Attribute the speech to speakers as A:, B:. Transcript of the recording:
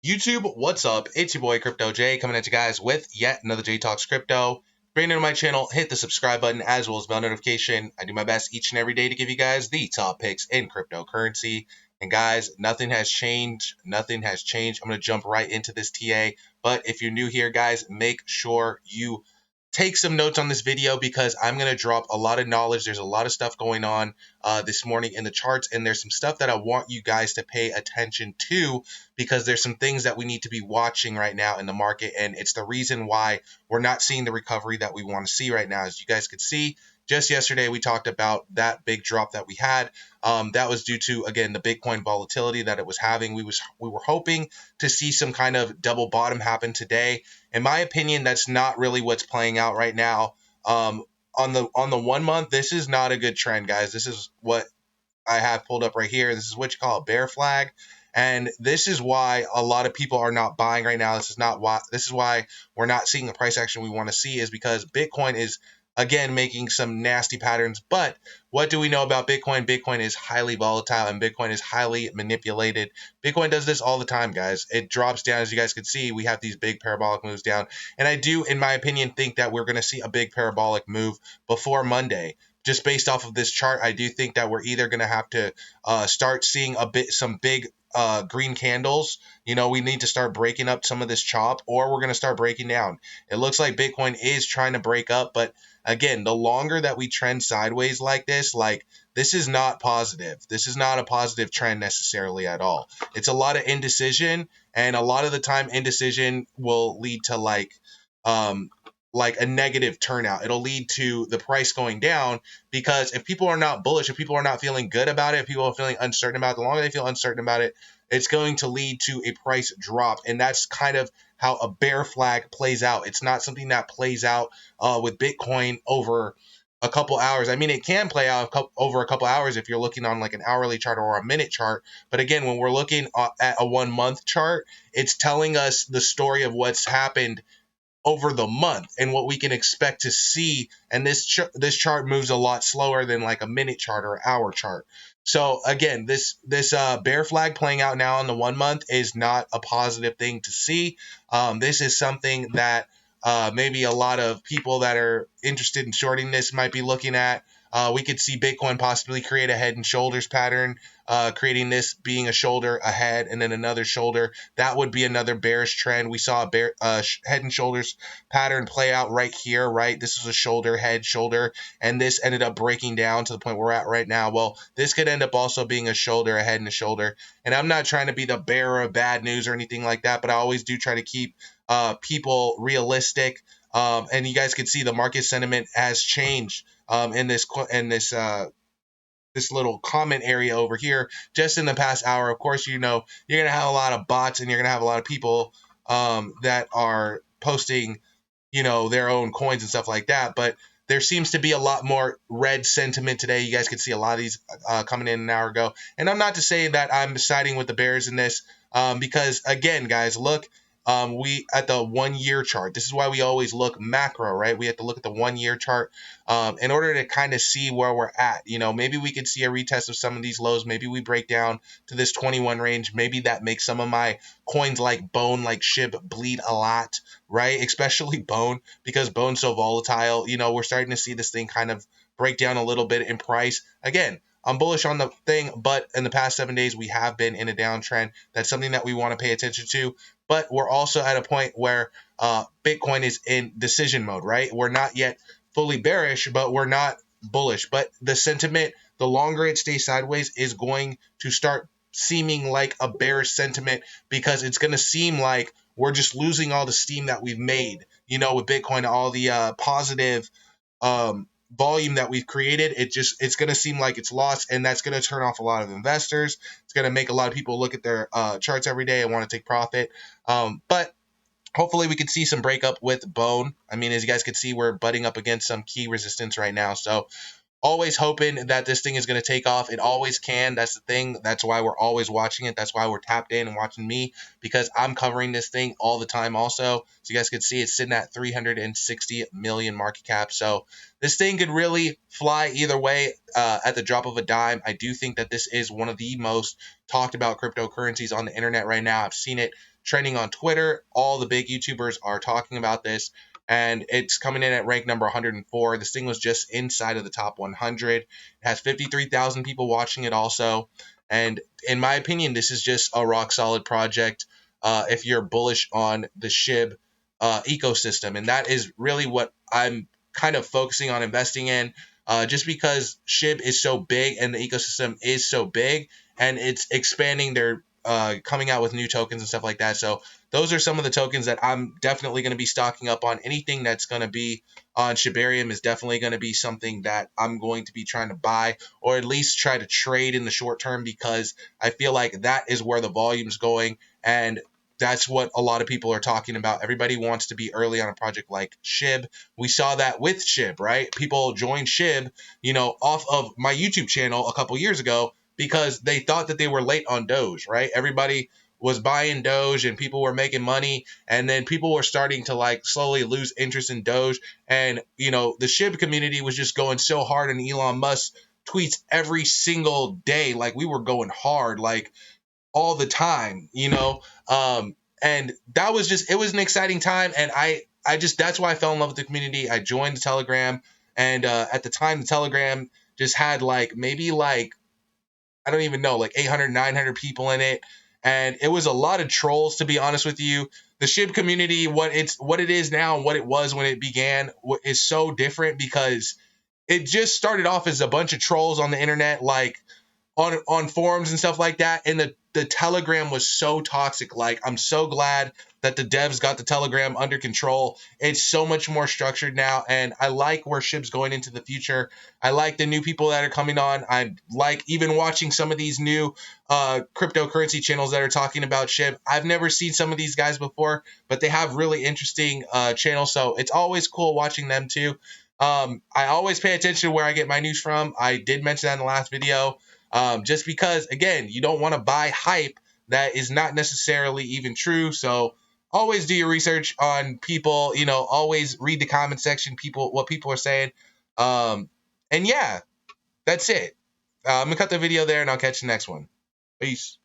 A: YouTube, what's up? It's your boy Crypto J coming at you guys with yet another J Talks Crypto. Brand new to my channel, hit the subscribe button as well as bell notification. I do my best each and every day to give you guys the top picks in cryptocurrency. And guys, nothing has changed. Nothing has changed. I'm going to jump right into this TA. But if you're new here, guys, make sure you take some notes on this video because I'm going to drop a lot of knowledge. There's a lot of stuff going on this morning in the charts, and there's some stuff that I want you guys to pay attention to because there's some things that we need to be watching right now in the market, and it's the reason why we're not seeing the recovery that we want to see right now. As you guys could see, just yesterday we talked about that big drop that we had. That was due to, again, the Bitcoin volatility that it was having. We were hoping to see some kind of double bottom happen today. In my opinion, that's not really what's playing out right now. On the 1 month, this is not a good trend, guys. This is what I have pulled up right here. This is what you call a bear flag. And this is why a lot of people are not buying right now. This is why we're not seeing the price action we want to see, is because Bitcoin is again making some nasty patterns. But what do we know about Bitcoin? Bitcoin is highly volatile and Bitcoin is highly manipulated. Bitcoin does this all the time, guys. It drops down, as you guys can see. We have these big parabolic moves down. And I do, in my opinion, think that we're going to see a big parabolic move before Monday. Just based off of this chart, I do think that we're either going to have to start seeing some big green candles. You know, we need to start breaking up some of this chop, or we're going to start breaking down. It looks like Bitcoin is trying to break up, but again, the longer that we trend sideways like this is not positive. This is not a positive trend necessarily at all. It's a lot of indecision, and a lot of the time indecision will lead to like a negative turnout. It'll lead to the price going down, because if people are not bullish, if people are not feeling good about it, if people are feeling uncertain about it, the longer they feel uncertain about it, it's going to lead to a price drop. And that's kind of how a bear flag plays out. It's not something that plays out with Bitcoin over a couple hours. I mean, it can play out over a couple hours if you're looking on like an hourly chart or a minute chart. But again, when we're looking at a 1 month chart, it's telling us the story of what's happened over the month and what we can expect to see. And this chart moves a lot slower than like a minute chart or hour chart. So again, this bear flag playing out now on the 1 month is not a positive thing to see. This is something that maybe a lot of people that are interested in shorting this might be looking at. We could see Bitcoin possibly create a head and shoulders pattern, creating this being a shoulder, a head, and then another shoulder. That would be another bearish trend. We saw a head and shoulders pattern play out right here, right? This was a shoulder, head, shoulder, and this ended up breaking down to the point we're at right now. Well, this could end up also being a shoulder, a head, and a shoulder. And I'm not trying to be the bearer of bad news or anything like that, but I always do try to keep people realistic. And you guys can see the market sentiment has changed in this little comment area over here just in the past hour. Of course, you know, you're gonna have a lot of bots and you're gonna have a lot of people that are posting, you know, their own coins and stuff like that. But there seems to be a lot more red sentiment today. You guys could see a lot of these coming in an hour ago. And I'm not to say that I'm siding with the bears in this, because again, guys, look. We at the 1 year chart. This is why we always look macro, right? We have to look at the 1 year chart in order to kind of see where we're at. You know, maybe we could see a retest of some of these lows. Maybe we break down to this 21 range. Maybe that makes some of my coins like Bone, like SHIB, bleed a lot, right? Especially Bone, because Bone's so volatile. You know, we're starting to see this thing kind of break down a little bit in price. Again, I'm bullish on the thing, but in the past 7 days, we have been in a downtrend. That's something that we want to pay attention to. But we're also at a point where Bitcoin is in decision mode, right? We're not yet fully bearish, but we're not bullish. But the sentiment, the longer it stays sideways, is going to start seeming like a bearish sentiment, because it's going to seem like we're just losing all the steam that we've made, you know, with Bitcoin, all the positive volume that we've created. It's going to seem like it's lost, and that's going to turn off a lot of investors. It's going to make a lot of people look at their charts every day and want to take profit. But hopefully we could see some breakup with Bone. I mean, as you guys can see, we're butting up against some key resistance right now. So always hoping that this thing is going to take off. It always can. That's the thing. That's why we're always watching it. That's why we're tapped in and watching me, because I'm covering this thing all the time also. So you guys can see it's sitting at 360 million market cap. So this thing could really fly either way at the drop of a dime. I do think that this is one of the most talked about cryptocurrencies on the internet right now. I've seen it trending on Twitter. All the big YouTubers are talking about this, and it's coming in at rank number 104. This thing was just inside of the top 100. It has 53,000 people watching it also. And in my opinion, this is just a rock solid project if you're bullish on the SHIB ecosystem. And that is really what I'm kind of focusing on investing in, just because SHIB is so big and the ecosystem is so big, and it's expanding their coming out with new tokens and stuff like that. So those are some of the tokens that I'm definitely going to be stocking up on. Anything that's going to be on Shibarium is definitely going to be something that I'm going to be trying to buy, or at least try to trade in the short term, because I feel like that is where the volume's going, and that's what a lot of people are talking about. Everybody wants to be early on a project like SHIB. We saw that with SHIB, right? People joined SHIB, off of my YouTube channel a couple years ago because they thought that they were late on Doge, right? Everybody was buying Doge and people were making money, and then people were starting to like slowly lose interest in Doge. And the SHIB community was just going so hard on Elon Musk tweets every single day. Like, we were going hard, like all the time, and that was just, it was an exciting time. And I just, that's why I fell in love with the community. I joined the Telegram, and at the time the Telegram just had like maybe like, I don't even know, like 800, 900 people in it. And it was a lot of trolls, to be honest with you. The SHIB community, what it is now and what it was when it began, is so different, because it just started off as a bunch of trolls on the internet, like on forums and stuff like that. And the Telegram was so toxic. Like, I'm so glad that the devs got the Telegram under control. It's so much more structured now, and I like where SHIB's going into the future. I like the new people that are coming on. I like even watching some of these new cryptocurrency channels that are talking about SHIB. I've never seen some of these guys before, but they have really interesting channels, so it's always cool watching them too. I always pay attention to where I get my news from. I did mention that in the last video. Just because, again, you don't want to buy hype that is not necessarily even true. So always do your research on people, always read the comment section, what people are saying. And yeah, that's it. I'm going to cut the video there, and I'll catch you next one. Peace.